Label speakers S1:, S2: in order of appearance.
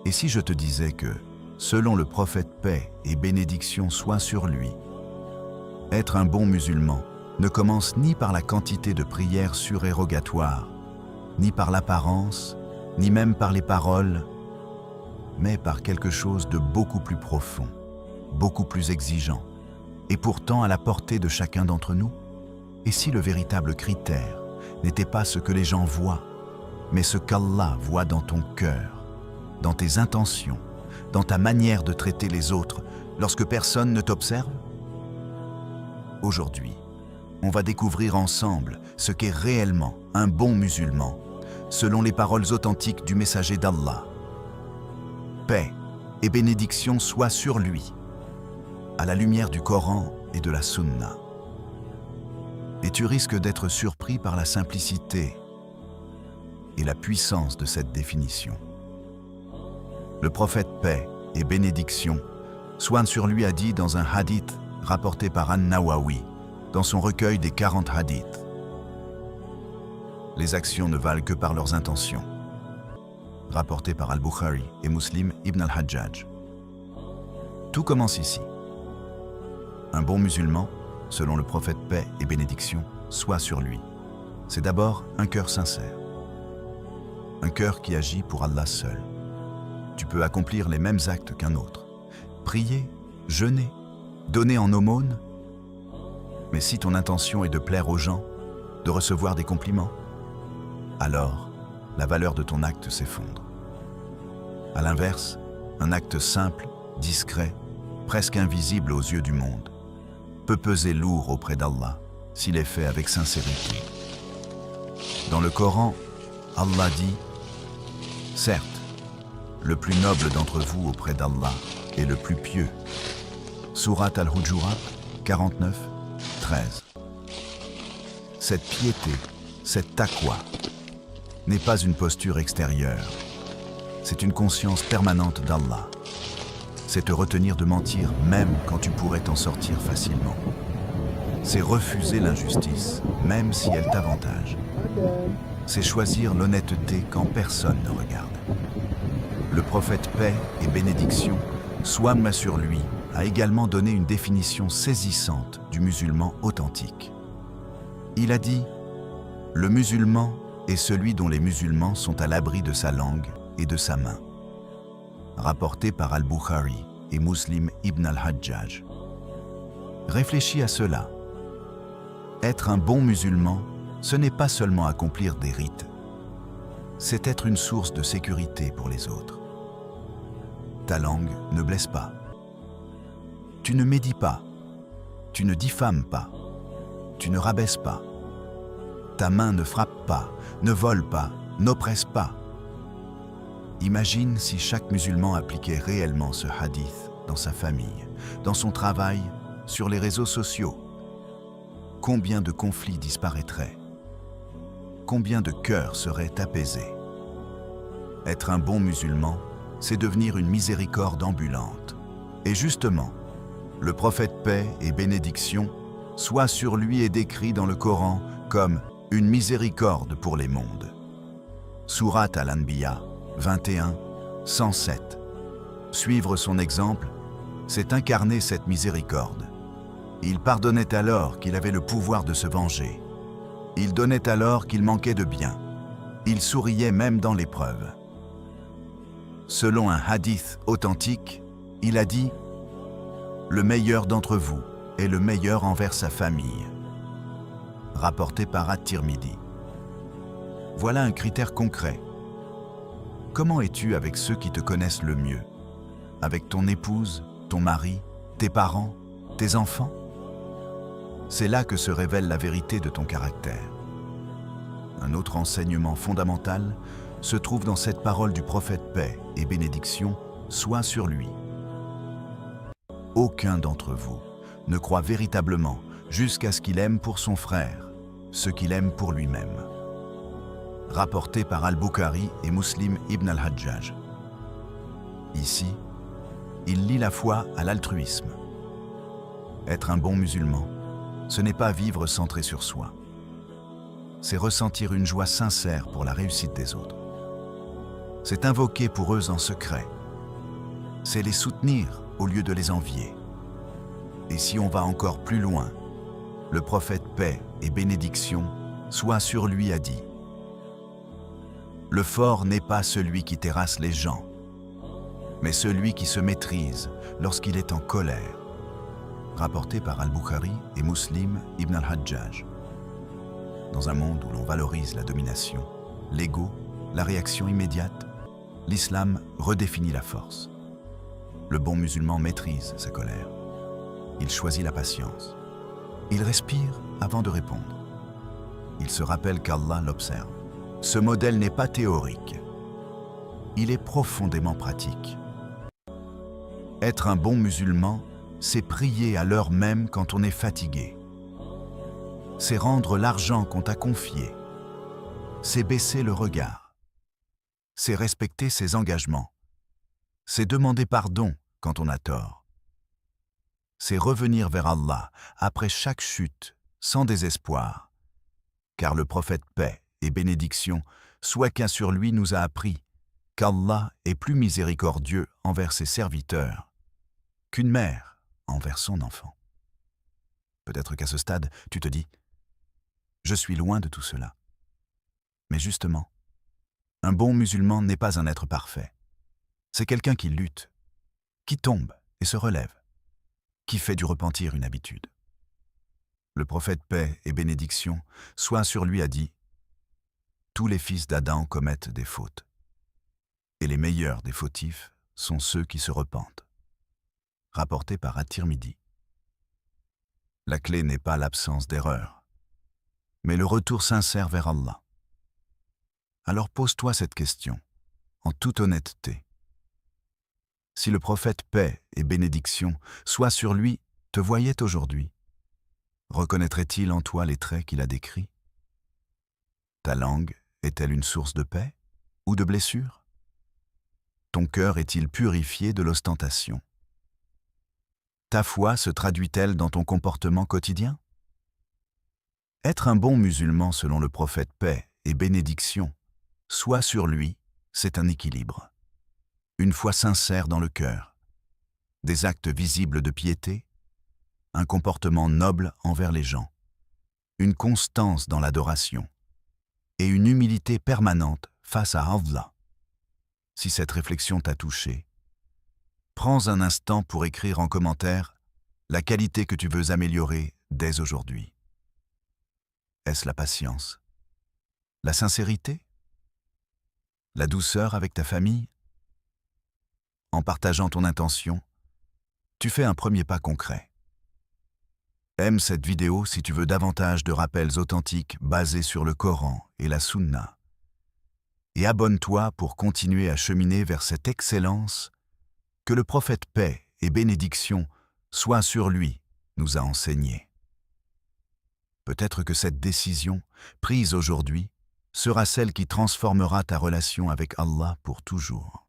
S1: Et si je te disais que, selon le prophète paix et bénédiction soit sur lui, être un bon musulman ne commence ni par la quantité de prières surérogatoires, ni par l'apparence, ni même par les paroles, mais par quelque chose de beaucoup plus profond, beaucoup plus exigeant, et pourtant à la portée de chacun d'entre nous? Et si le véritable critère n'était pas ce que les gens voient, mais ce qu'Allah voit dans ton cœur, dans tes intentions, dans ta manière de traiter les autres lorsque personne ne t'observe? Aujourd'hui, on va découvrir ensemble ce qu'est réellement un bon musulman, selon les paroles authentiques du messager d'Allah. Paix et bénédiction soient sur lui, à la lumière du Coran et de la Sunna. Et tu risques d'être surpris par la simplicité et la puissance de cette définition. Le prophète paix et bénédiction soit sur lui a dit dans un hadith rapporté par An-Nawawi dans son recueil des 40 hadiths. Les actions ne valent que par leurs intentions. Rapporté par Al-Bukhari et Muslim ibn al-Hajjaj. Tout commence ici. Un bon musulman, selon le prophète paix et bénédiction, soit sur lui. C'est d'abord un cœur sincère. Un cœur qui agit pour Allah seul. Tu peux accomplir les mêmes actes qu'un autre. Prier, jeûner, donner en aumône. Mais si ton intention est de plaire aux gens, de recevoir des compliments, alors la valeur de ton acte s'effondre. À l'inverse, un acte simple, discret, presque invisible aux yeux du monde, peut peser lourd auprès d'Allah s'il est fait avec sincérité. Dans le Coran, Allah dit « Certes, le plus noble d'entre vous auprès d'Allah est le plus pieux. » Surat Al-Hujurat 49, 13. Cette piété, cette taqwa, n'est pas une posture extérieure. C'est une conscience permanente d'Allah. C'est te retenir de mentir même quand tu pourrais t'en sortir facilement. C'est refuser l'injustice, même si elle t'avantage. C'est choisir l'honnêteté quand personne ne regarde. Le prophète paix et bénédiction, soit sur lui, a également donné une définition saisissante du musulman authentique. Il a dit « Le musulman est celui dont les musulmans sont à l'abri de sa langue et de sa main. » Rapporté par Al-Bukhari et Muslim ibn al-Hajjaj. Réfléchis à cela. Être un bon musulman, ce n'est pas seulement accomplir des rites. C'est être une source de sécurité pour les autres. Ta langue ne blesse pas. Tu ne médis pas. Tu ne diffames pas. Tu ne rabaisses pas. Ta main ne frappe pas, ne vole pas, n'oppresse pas. Imagine si chaque musulman appliquait réellement ce hadith dans sa famille, dans son travail, sur les réseaux sociaux. Combien de conflits disparaîtraient? Combien de cœurs seraient apaisés? Être un bon musulman, c'est devenir une miséricorde ambulante. Et justement, le prophète paix et bénédiction, soit sur lui est décrit dans le Coran comme une miséricorde pour les mondes. Surat Al-Anbiya 21, 107. Suivre son exemple, c'est incarner cette miséricorde. Il pardonnait alors qu'il avait le pouvoir de se venger. Il donnait alors qu'il manquait de bien. Il souriait même dans l'épreuve. Selon un hadith authentique, il a dit « Le meilleur d'entre vous est le meilleur envers sa famille. » Rapporté par At-Tirmidhi. Voilà un critère concret. Comment es-tu avec ceux qui te connaissent le mieux? Avec ton épouse, ton mari, tes parents, tes enfants? C'est là que se révèle la vérité de ton caractère. Un autre enseignement fondamental se trouve dans cette parole du prophète paix et bénédiction soit sur lui. Aucun d'entre vous ne croit véritablement jusqu'à ce qu'il aime pour son frère ce qu'il aime pour lui-même. Rapporté par Al-Bukhari et Muslim ibn al-Hajjaj. Ici, il lie la foi à l'altruisme. Être un bon musulman, ce n'est pas vivre centré sur soi. C'est ressentir une joie sincère pour la réussite des autres. c'est invoquer pour eux en secret. C'est les soutenir au lieu de les envier. Et si on va encore plus loin, le prophète paix et bénédiction soit sur lui a dit: le fort n'est pas celui qui terrasse les gens, mais celui qui se maîtrise lorsqu'il est en colère. Rapporté par Al-Bukhari et Muslim ibn al-Hajjaj. Dans un monde où l'on valorise la domination, l'ego, la réaction immédiate, l'islam redéfinit la force. Le bon musulman maîtrise sa colère. Il choisit la patience. Il respire avant de répondre. Il se rappelle qu'Allah l'observe. Ce modèle n'est pas théorique. Il est profondément pratique. Être un bon musulman, c'est prier à l'heure même quand on est fatigué. C'est rendre l'argent qu'on t'a confié. C'est baisser le regard. C'est respecter ses engagements. C'est demander pardon quand on a tort. C'est revenir vers Allah après chaque chute, sans désespoir. Car le prophète paix et bénédiction, soit qu'un sur lui nous a appris qu'Allah est plus miséricordieux envers ses serviteurs qu'une mère envers son enfant. Peut-être qu'à ce stade, tu te dis « Je suis loin de tout cela ». Mais justement, un bon musulman n'est pas un être parfait. C'est quelqu'un qui lutte, qui tombe et se relève, qui fait du repentir une habitude. Le prophète paix et bénédiction, soit sur lui a dit « Tous les fils d'Adam commettent des fautes, et les meilleurs des fautifs sont ceux qui se repentent. » Rapporté par At-Tirmidhi. La clé n'est pas l'absence d'erreur, mais le retour sincère vers Allah. Alors pose-toi cette question, en toute honnêteté. Si le prophète paix et bénédiction, soit sur lui, te voyait aujourd'hui, reconnaîtrait-il en toi les traits qu'il a décrits? Ta langue est-elle une source de paix ou de blessure? Ton cœur est-il purifié de l'ostentation? Ta foi se traduit-elle dans ton comportement quotidien? Être un bon musulman selon le prophète paix et bénédiction, soit sur lui, c'est un équilibre. Une foi sincère dans le cœur, des actes visibles de piété, un comportement noble envers les gens, une constance dans l'adoration et une humilité permanente face à Allah. Si cette réflexion t'a touché, prends un instant pour écrire en commentaire la qualité que tu veux améliorer dès aujourd'hui. Est-ce la patience? La sincérité? La douceur avec ta famille? En partageant ton intention, tu fais un premier pas concret. Aime cette vidéo si tu veux davantage de rappels authentiques basés sur le Coran et la Sunna. Et abonne-toi pour continuer à cheminer vers cette excellence que le prophète paix et bénédiction soit sur lui nous a enseigné. Peut-être que cette décision, prise aujourd'hui, sera celle qui transformera ta relation avec Allah pour toujours.